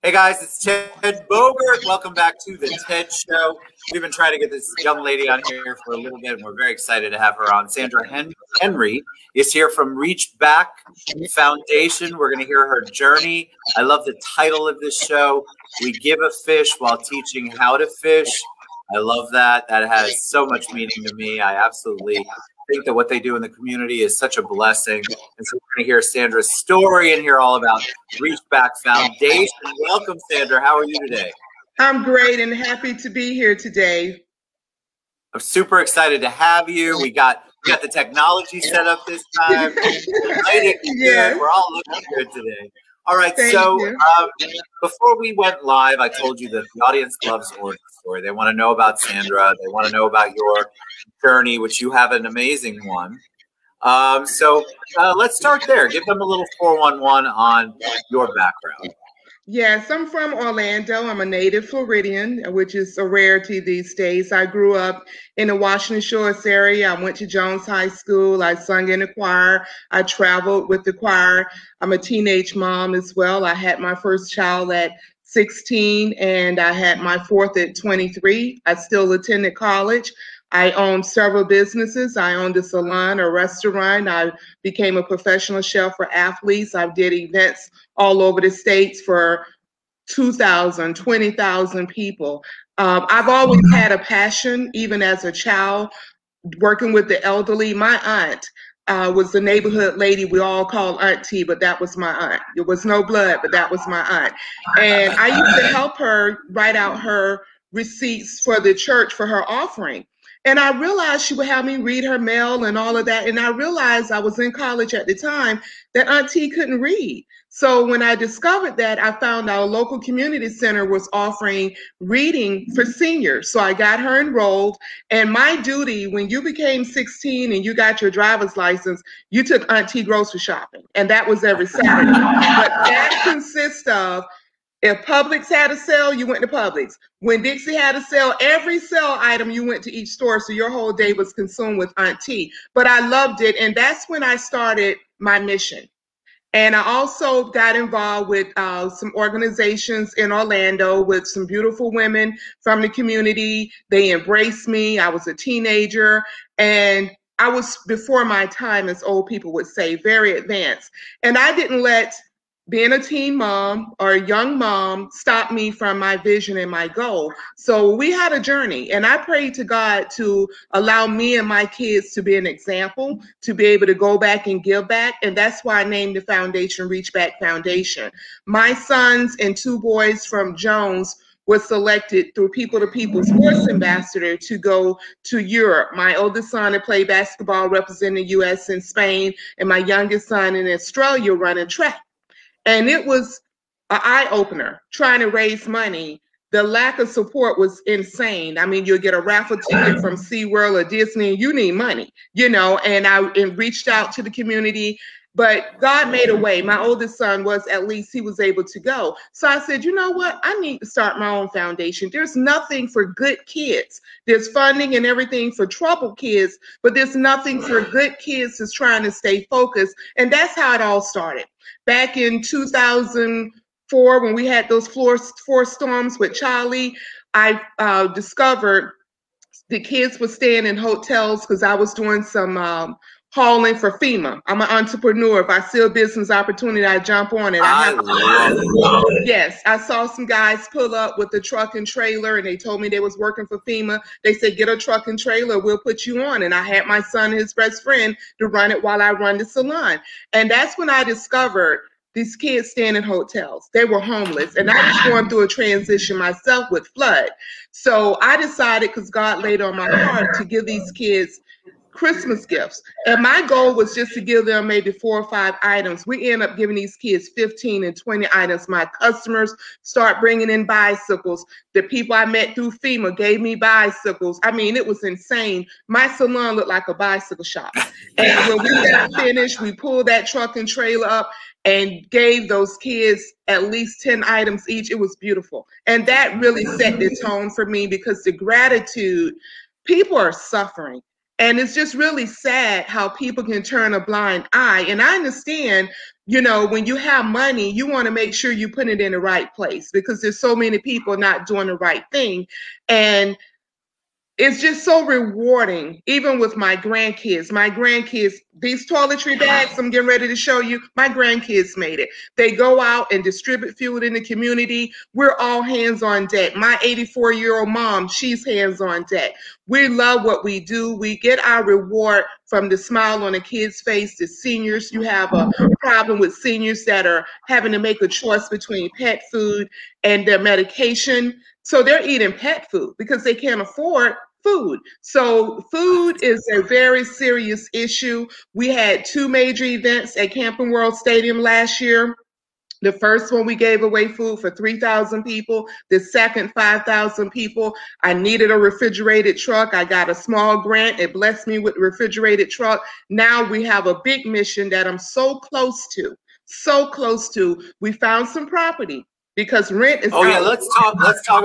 Hey guys, it's Ted Bogert. Welcome back to the Ted Show. We've been trying to get this young lady on here for a little bit, and we're very excited to have her on. Sandra Henry is here from ReachBack Foundation. We're going to hear her journey. I love the title of this show. We give a fish while teaching how to fish. I love that. That has so much meaning to me. I absolutely think that what they do in the community is such a blessing. And so we're going to hear Sandra's story and hear all about ReachBack Foundation. Welcome, Sandra. How are you today? I'm great and happy to be here today. I'm super excited to have you. We got the technology set up this time. Yes. We're all looking good today. All right, Thank so you. before we went live, I told you that the audience loves origin story. They want to know about Sandra. They want to know about your journey, which you have an amazing one. So let's start there. Give them a little 411 on your background. Yes, I'm from Orlando. I'm a native Floridian, which is a rarity these days. I grew up in the Washington Shores area. I went to Jones High School. I sung in the choir. I traveled with the choir. I'm a teenage mom as well. I had my first child at 16 and I had my fourth at 23. I still attended college. I owned several businesses. I owned a salon, a restaurant. I became a professional chef for athletes. I did events all over the states for 2,000, 20,000 people. I've always had a passion, even as a child, working with the elderly. My aunt was the neighborhood lady we all called Auntie, but that was my aunt. It was no blood, but that was my aunt. And I used to help her write out her receipts for the church for her offering. And I realized she would have me read her mail and all of that. And I realized I was in college at the time that Auntie couldn't read. So when I discovered that, I found our local community center was offering reading for seniors. So I got her enrolled. And my duty, when you became 16 and you got your driver's license, you took Auntie grocery shopping. And that was every Saturday. But that consists of, if Publix had a sale, you went to Publix. When Dixie had a sale, every sale item you went to each store. So your whole day was consumed with Auntie. But I loved it. And that's when I started my mission. And I also got involved with some organizations in Orlando with some beautiful women from the community. They embraced me. I was a teenager and I was before my time, as old people would say, very advanced. And I didn't let being a teen mom or a young mom stopped me from my vision and my goal. So we had a journey, and I prayed to God to allow me and my kids to be an example, to be able to go back and give back. And that's why I named the foundation ReachBack Foundation. My sons and two boys from Jones was selected through People to People Sports Ambassador to go to Europe. My oldest son had played basketball representing the U.S. in Spain, and my youngest son in Australia running track. And it was an eye-opener trying to raise money. The lack of support was insane. I mean, you'll get a raffle ticket from SeaWorld or Disney, and you need money, you know, and I reached out to the community, but God made a way. My oldest son was, at least he was able to go. So I said, you know what? I need to start my own foundation. There's nothing for good kids. There's funding and everything for troubled kids, but there's nothing for good kids that's trying to stay focused. And that's how it all started. Back in 2004, when we had those four storms with Charlie, I discovered the kids were staying in hotels because I was doing some hauling for FEMA. I'm an entrepreneur. If I see a business opportunity, I jump on it. Yes, I saw some guys pull up with a truck and trailer, and they told me they was working for FEMA. They said, get a truck and trailer, we'll put you on. And I had my son and his best friend to run it while I run the salon. And that's when I discovered these kids staying in hotels. They were homeless. And I was going through a transition myself with flood. So I decided, because God laid on my heart, to give these kids Christmas gifts. And my goal was just to give them maybe 4 or 5 items. We end up giving these kids 15 and 20 items. My customers start bringing in bicycles. The people I met through FEMA gave me bicycles. I mean, it was insane. My salon looked like a bicycle shop. And when we got finished, we pulled that truck and trailer up and gave those kids at least 10 items each. It was beautiful. And that really set the tone for me, because the gratitude, people are suffering. And it's just really sad how people can turn a blind eye. And I understand, you know, when you have money, you want to make sure you put it in the right place because there's so many people not doing the right thing. And it's just so rewarding, even with my grandkids. My grandkids, these toiletry bags I'm getting ready to show you, my grandkids made it. They go out and distribute food in the community. We're all hands on deck. My 84-year-old mom, she's hands on deck. We love what we do. We get our reward from the smile on a kid's face. The seniors, you have a problem with seniors that are having to make a choice between pet food and their medication. So they're eating pet food because they can't afford food. So food is a very serious issue. We had 2 major events at Camping World Stadium last year. The first one, we gave away food for 3,000 people. The second, 5,000 people. I needed a refrigerated truck. I got a small grant. It blessed me with a refrigerated truck. Now we have a big mission that I'm so close to. So close to. We found some property. Because rent is yeah, let's talk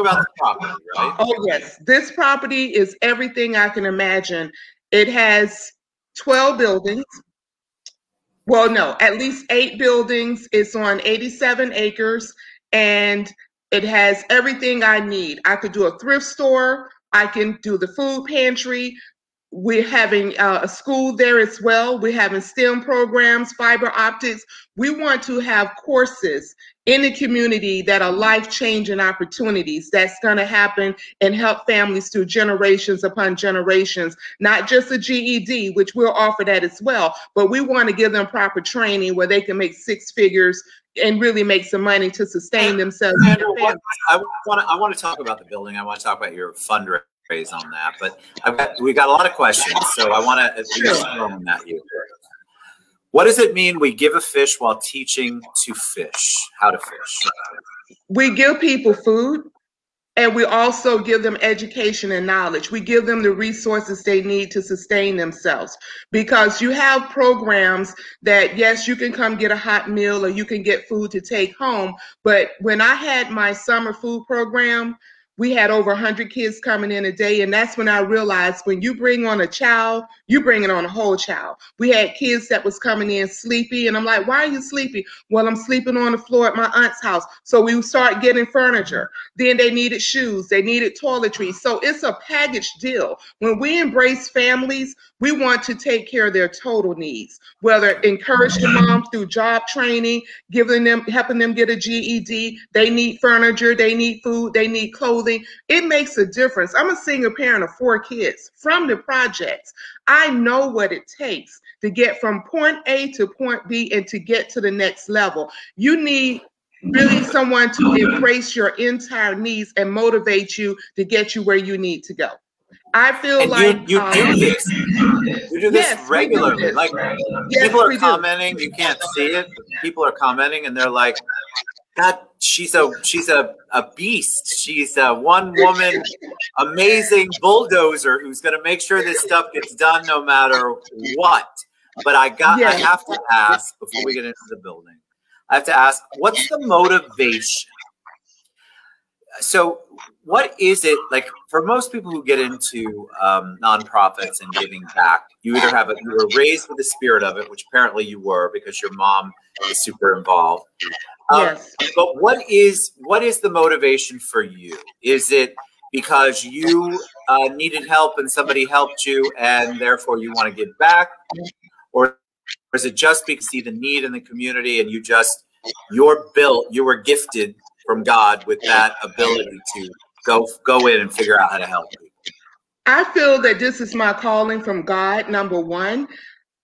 about the property, right? Oh yes, this property is everything I can imagine. It has 12 buildings. Well, no, at least 8 buildings. It's on 87 acres and it has everything I need. I could do a thrift store. I can do the food pantry. We're having a school there as well. We're having STEM programs, fiber optics. We want to have courses in the community that are life-changing opportunities that's going to happen and help families through generations upon generations, not just a GED, which we'll offer that as well, but we want to give them proper training where they can make 6 figures and really make some money to sustain themselves. Sandra, I want to talk about the building. I want to talk about your fundraising on that, but we've got a lot of questions, so I want to throw them at you. What does it mean we give a fish while teaching to fish how to fish? We give people food, and we also give them education and knowledge. We give them the resources they need to sustain themselves, because you have programs that, yes, you can come get a hot meal or you can get food to take home. But when I had my summer food program, we had over 100 kids coming in a day, and that's when I realized when you bring on a child, you bring it on a whole child. We had kids that was coming in sleepy, and I'm like, why are you sleepy? Well, I'm sleeping on the floor at my aunt's house. So we start getting furniture. Then they needed shoes, they needed toiletries. So it's a package deal. When we embrace families, we want to take care of their total needs, whether encourage the mom through job training, helping them get a GED. They need furniture, they need food, they need clothing. It makes a difference. I'm a single parent of 4 kids from the projects. I know what it takes to get from point A to point B and to get to the next level. You need really someone to embrace your entire needs and motivate you to get you where you need to go. I feel like you do this. You do this regularly. Like people are commenting. You can't see it. People are commenting, and they're like, "God, she's a beast. She's a one-woman, amazing bulldozer who's going to make sure this stuff gets done no matter what." But I have to ask before we get into the building. I have to ask, what's the motivation? So what is it like for most people who get into nonprofits and giving back? You either you were raised with the spirit of it, which apparently you were because your mom is super involved. Yes. But what is the motivation for you? Is it because you needed help and somebody helped you and therefore you want to give back? Or is it just because you see the need in the community and you were gifted from God with that ability to go in and figure out how to help people? I feel that this is my calling from God, number one.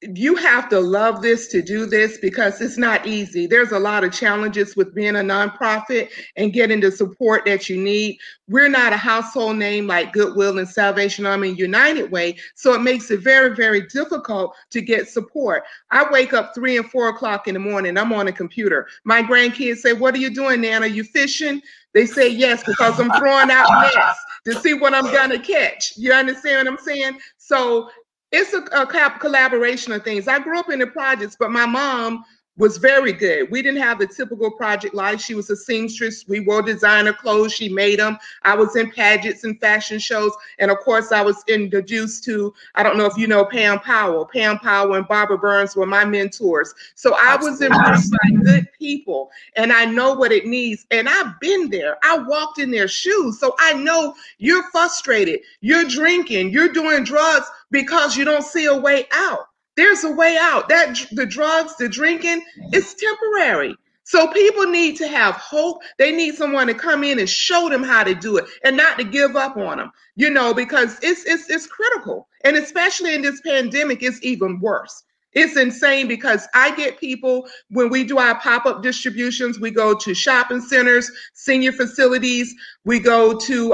You have to love this to do this because it's not easy. There's a lot of challenges with being a nonprofit and getting the support that you need. We're not a household name like Goodwill and Salvation Army and United Way, so it makes it very, very difficult to get support. I wake up 3 and 4 o'clock in the morning. I'm on a computer. My grandkids say, "What are you doing, Nana? Are you fishing?" They say yes, because I'm throwing out nets to see what I'm gonna catch. You understand what I'm saying? So it's a collaboration of things. I grew up in the projects, but my mom was very good. We didn't have the typical project life. She was a seamstress. We wore designer clothes. She made them. I was in pageants and fashion shows. And of course, I was introduced to, I don't know if you know Pam Powell. Pam Powell and Barbara Burns were my mentors. So I was impressed by good people, and I know what it needs. And I've been there. I walked in their shoes. So I know you're frustrated. You're drinking. You're doing drugs because you don't see a way out. There's a way out. That the drugs, the drinking, it's temporary. So people need to have hope. They need someone to come in and show them how to do it, and not to give up on them, you know, because it's critical. And especially in this pandemic, it's even worse. It's insane because I get people, when we do our pop-up distributions, we go to shopping centers, senior facilities, we go to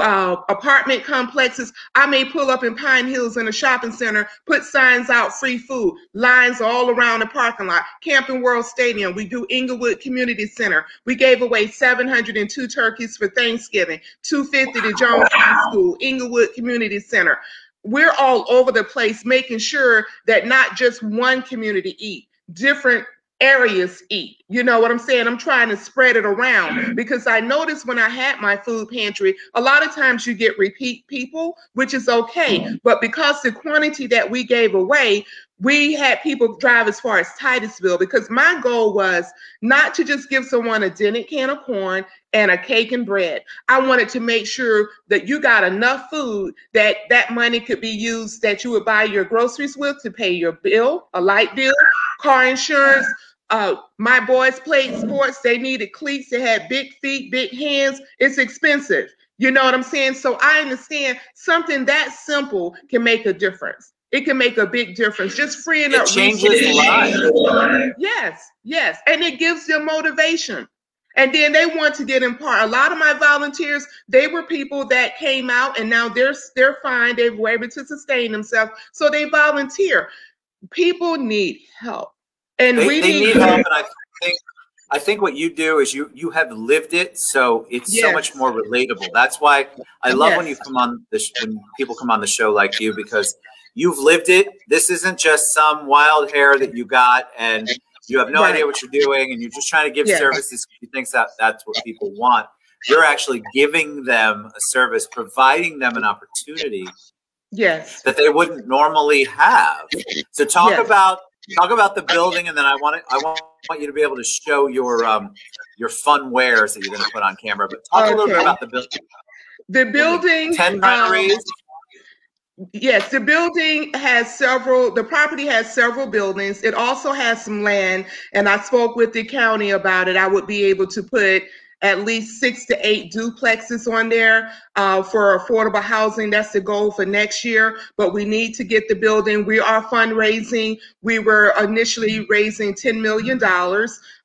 apartment complexes. I may pull up in Pine Hills in a shopping center, put signs out, free food, lines all around the parking lot, Camping World Stadium. We do Inglewood Community Center. We gave away 702 turkeys for Thanksgiving, 250 to Jones High School, Inglewood Community Center. We're all over the place making sure that not just one community eat, different areas eat. You know what I'm saying? I'm trying to spread it around, because I noticed when I had my food pantry, a lot of times you get repeat people, which is okay. But because the quantity that we gave away, we had people drive as far as Titusville, because my goal was not to just give someone a dented can of corn and a cake and bread. I wanted to make sure that you got enough food that that money could be used, that you would buy your groceries with, to pay your bill, a light bill, car insurance. My boys played sports. They needed cleats. They had big feet, big hands. It's expensive. You know what I'm saying? So I understand something that simple can make a difference. It can make a big difference. Just freeing up. It changes lives. Yes, yes. And it gives them motivation. And then they want to get in part. A lot of my volunteers, they were people that came out and now they're fine. They were able to sustain themselves. So they volunteer. People need help. And they need help. And I think what you do is you have lived it, so it's so much more relatable. That's why I love when you come on when people come on the show like you, because you've lived it. This isn't just some wild hair that you got and you have no idea what you're doing, and you're just trying to give services. You think that's what people want. You're actually giving them a service, providing them an opportunity that they wouldn't normally have. So talk about the building, and then I want you to be able to show your fun wares that you're going to put on camera. But talk a little bit about the building. The building. 10 Pantries. Yes, the building has the property has several buildings. It also has some land, and I spoke with the county about it. I would be able to put at least 6 to 8 duplexes on there for affordable housing. That's the goal for next year, but we need to get the building. We are fundraising. We were initially raising $10 million.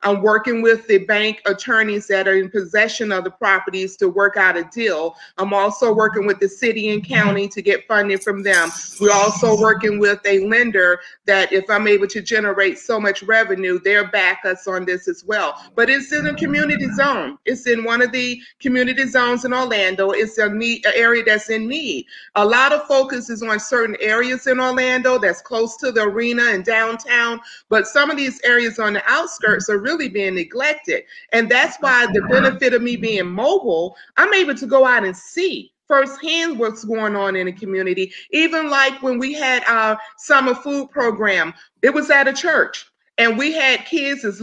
I'm working with the bank attorneys that are in possession of the properties to work out a deal. I'm also working with the city and county to get funding from them. We're also working with a lender that if I'm able to generate so much revenue, they'll back us on this as well. But it's in a community zone. It's in one of the community zones in Orlando. It's an area that's in need. A lot of focus is on certain areas in Orlando that's close to the arena and downtown, but some of these areas on the outskirts are really being neglected. And that's why the benefit of me being mobile, I'm able to go out and see firsthand what's going on in the community. Even like when we had our summer food program, it was at a church. And we had kids as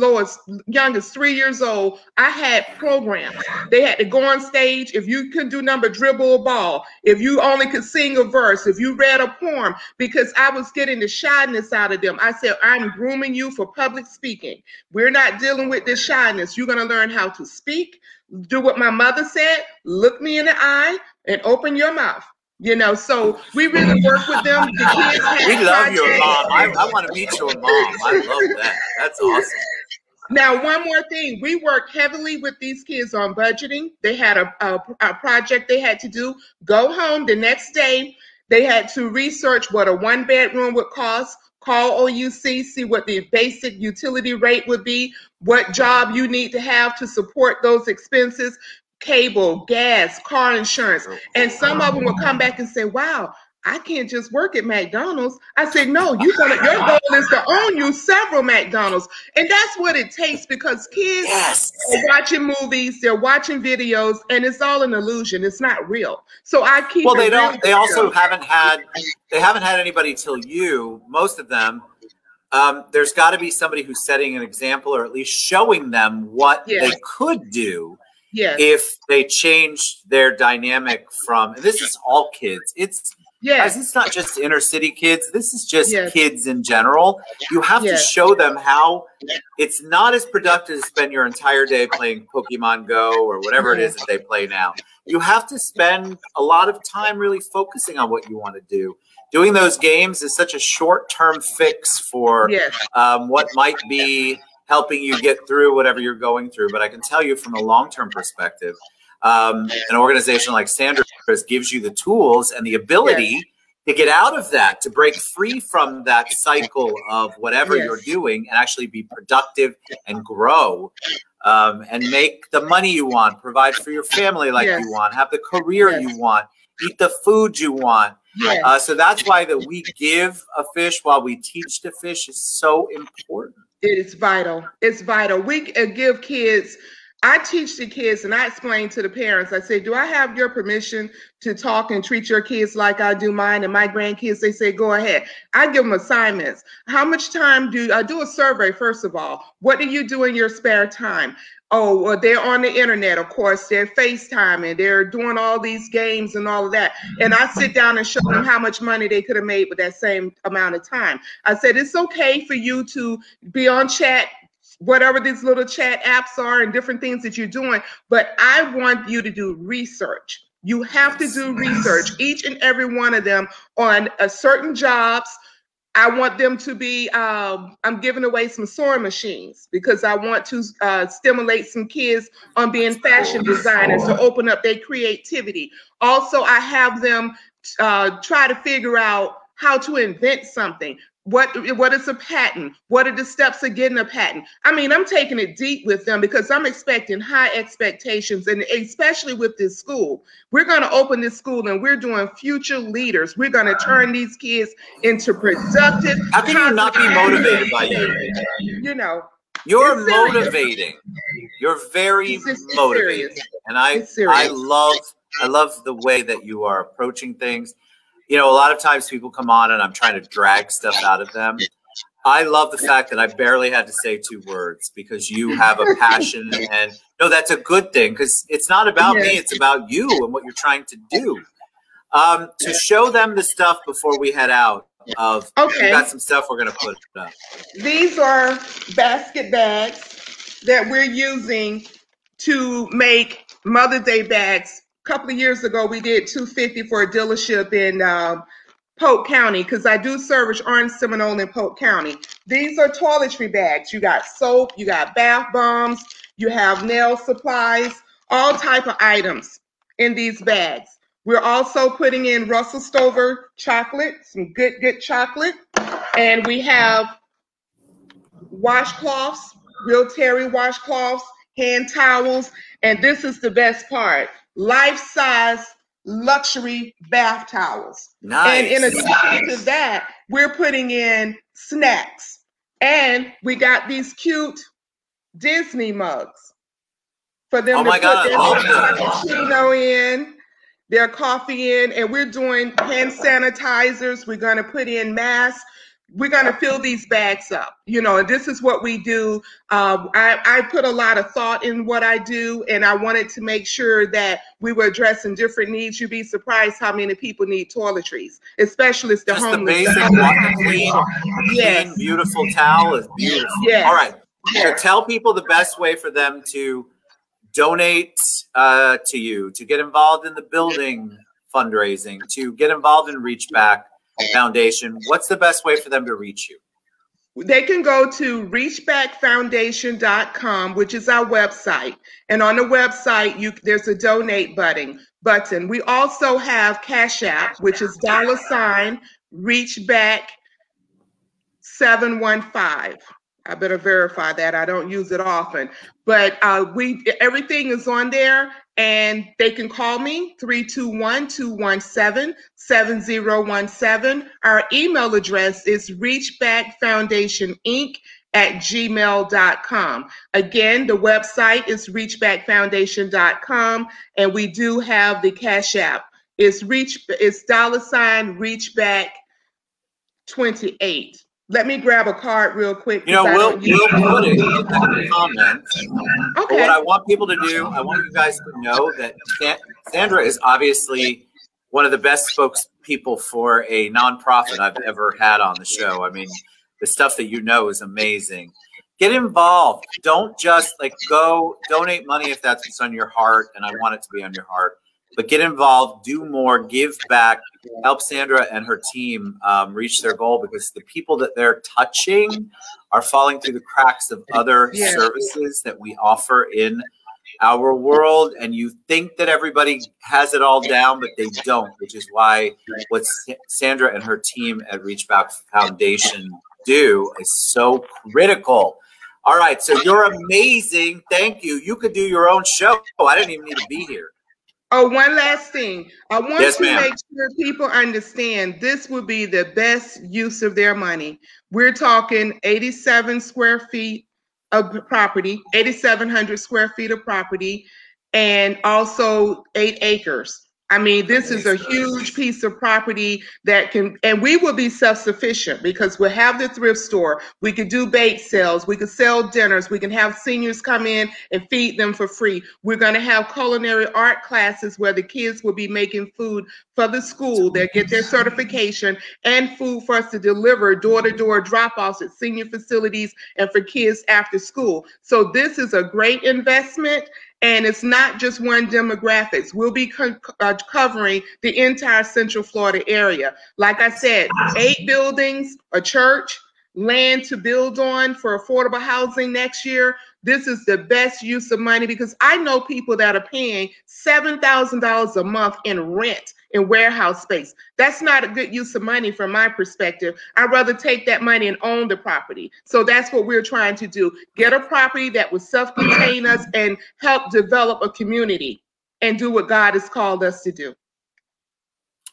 young as 3 years old. I had programs. They had to go on stage. If you could do number, dribble a ball. If you only could sing a verse. If you read a poem. Because I was getting the shyness out of them. I said, I'm grooming you for public speaking. We're not dealing with this shyness. You're going to learn how to speak. Do what my mother said. Look me in the eye and open your mouth. You know, so we really work with them. The kids we love your mom. I want to meet your mom. I love that. That's awesome. Now, one more thing. We work heavily with these kids on budgeting. They had a project they had to do. Go home the next day. They had to research what a 1-bedroom would cost. Call OUC, see what the basic utility rate would be, what job you need to have to support those expenses. Cable, gas, car insurance. And some of them will come back and say, wow, I can't just work at McDonald's. I said, no, your goal is to own you several McDonald's. And that's what it takes, because kids are watching movies, they're watching videos, and it's all an illusion. It's not real. So I keep they also haven't had anybody tell you, most of them. There's got to be somebody who's setting an example, or at least showing them what they could do if they change their dynamic from, and this is all kids. Guys, it's not just inner city kids. This is just kids in general. You have to show them how it's not as productive to spend your entire day playing Pokemon Go or whatever it is that they play now. You have to spend a lot of time really focusing on what you want to do. Doing those games is such a short-term fix for what might be helping you get through whatever you're going through. But I can tell you from a long-term perspective, an organization like Sandra's gives you the tools and the ability to get out of that, to break free from that cycle of whatever you're doing and actually be productive and grow, and make the money you want, provide for your family like you want, have the career you want, eat the food you want. So that's why that we give a fish while we teach to fish is so important. It is vital. It's vital. We give kids, I teach the kids and I explain to the parents, I say, do I have your permission to talk and treat your kids like I do mine and my grandkids? They say, go ahead. I give them assignments. How much time I do a survey, first of all. What do you do in your spare time? Oh, well, they're on the internet, of course. They're FaceTiming. They're doing all these games and all of that. And I sit down and show them how much money they could have made with that same amount of time. I said, it's okay for you to be on chat, whatever these little chat apps are and different things that you're doing, but I want you to do research. You have to do research, each and every one of them, on certain jobs. I want them to be, I'm giving away some sewing machines because I want to stimulate some kids on being fashion designers to open up their creativity. Also, I have them try to figure out how to invent something. What is a patent? What are the steps of getting a patent? I mean, I'm taking it deep with them because I'm expecting high expectations, and especially with this school. We're going to open this school and we're doing future leaders. We're going to turn these kids into productive. How can you not be motivated by you? You know, you're motivating. You're very motivating. And I love the way that you are approaching things. You know, a lot of times people come on and I'm trying to drag stuff out of them. I love the fact that I barely had to say 2 words because you have a passion, and no, that's a good thing because it's not about me, it's about you and what you're trying to do. To show them the stuff before we head out of, we got some stuff we're going to put up. These are basket bags that we're using to make Mother's Day bags. A couple of years ago, we did $250 for a dealership in Polk County because I do service Orange, Seminole, and Polk County. These are toiletry bags. You got soap, you got bath bombs, you have nail supplies, all type of items in these bags. We're also putting in Russell Stover chocolate, some good chocolate, and we have washcloths, real terry washcloths, hand towels, and this is the best part. Life-size luxury bath towels. Nice. And in addition to that, we're putting in snacks. And we got these cute Disney mugs for them to put their cappuccino in, their coffee in, and we're doing hand sanitizers. We're going to put in masks. We're going to fill these bags up, you know, and this is what we do. I put a lot of thought in what I do, and I wanted to make sure that we were addressing different needs. You'd be surprised how many people need toiletries, especially the homeless. Just the basic clean, beautiful towel is beautiful. Yes. All right. So tell people the best way for them to donate to you, to get involved in the building fundraising, to get involved in ReachBack Foundation. What's the best way for them to reach you? They can go to reachbackfoundation.com, which is our website. And on the website, there's a donate button. We also have Cash App, which is $reachback715. I better verify that. I don't use it often. But everything is on there. And they can call me, 321-217-7017. Our email address is reachbackfoundationinc@gmail.com. Again, the website is reachbackfoundation.com, and we do have the Cash App. It's $reachback28. Let me grab a card real quick. You know, we'll put it in the comments. Okay. But what I want people to do, I want you guys to know that Sandra is obviously one of the best spokespeople for a nonprofit I've ever had on the show. I mean, the stuff that you know is amazing. Get involved. Don't just like go donate money if that's what's on your heart, and I want it to be on your heart. But get involved, do more, give back, help Sandra and her team reach their goal, because the people that they're touching are falling through the cracks of other services that we offer in our world. And you think that everybody has it all down, but they don't, which is why what Sandra and her team at ReachBack Foundation do is so critical. All right, so you're amazing. Thank you. You could do your own show. I didn't even need to be here. Oh, one last thing. I want to make sure people understand this would be the best use of their money. We're talking 87 square feet of property, 8,700 square feet of property, and also 8 acres. I mean, this is a huge piece of property that can, and we will be self-sufficient because we'll have the thrift store. We could do bake sales. We could sell dinners. We can have seniors come in and feed them for free. We're going to have culinary art classes where the kids will be making food for the school. They'll get their certification, and food for us to deliver door-to-door drop-offs at senior facilities and for kids after school. So this is a great investment. And it's not just one demographics. We'll be covering the entire Central Florida area. Like I said, 8 buildings, a church, land to build on for affordable housing next year. This is the best use of money, because I know people that are paying $7,000 a month in rent in warehouse space. That's not a good use of money from my perspective. I'd rather take that money and own the property. So that's what we're trying to do. Get a property that will self-contain us and help develop a community and do what God has called us to do.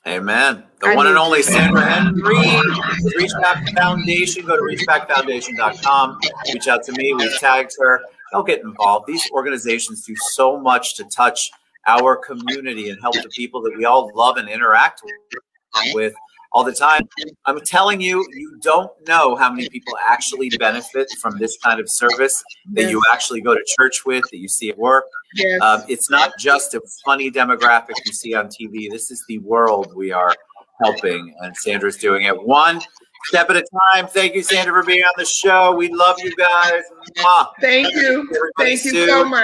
Amen. The one and only Sandra Henry, ReachBack Foundation. Go to reachbackfoundation.com. Reach out to me. We've tagged her. Don't get involved. These organizations do so much to touch our community and help the people that we all love and interact with all the time. I'm telling you, you don't know how many people actually benefit from this kind of service that you actually go to church with, that you see at work. It's not just a funny demographic you see on TV. This is the world we are helping, and Sandra's doing it one step at a time. Thank you, Sandra, for being on the show. We love you guys. Mwah. Thank you. Thank you so much.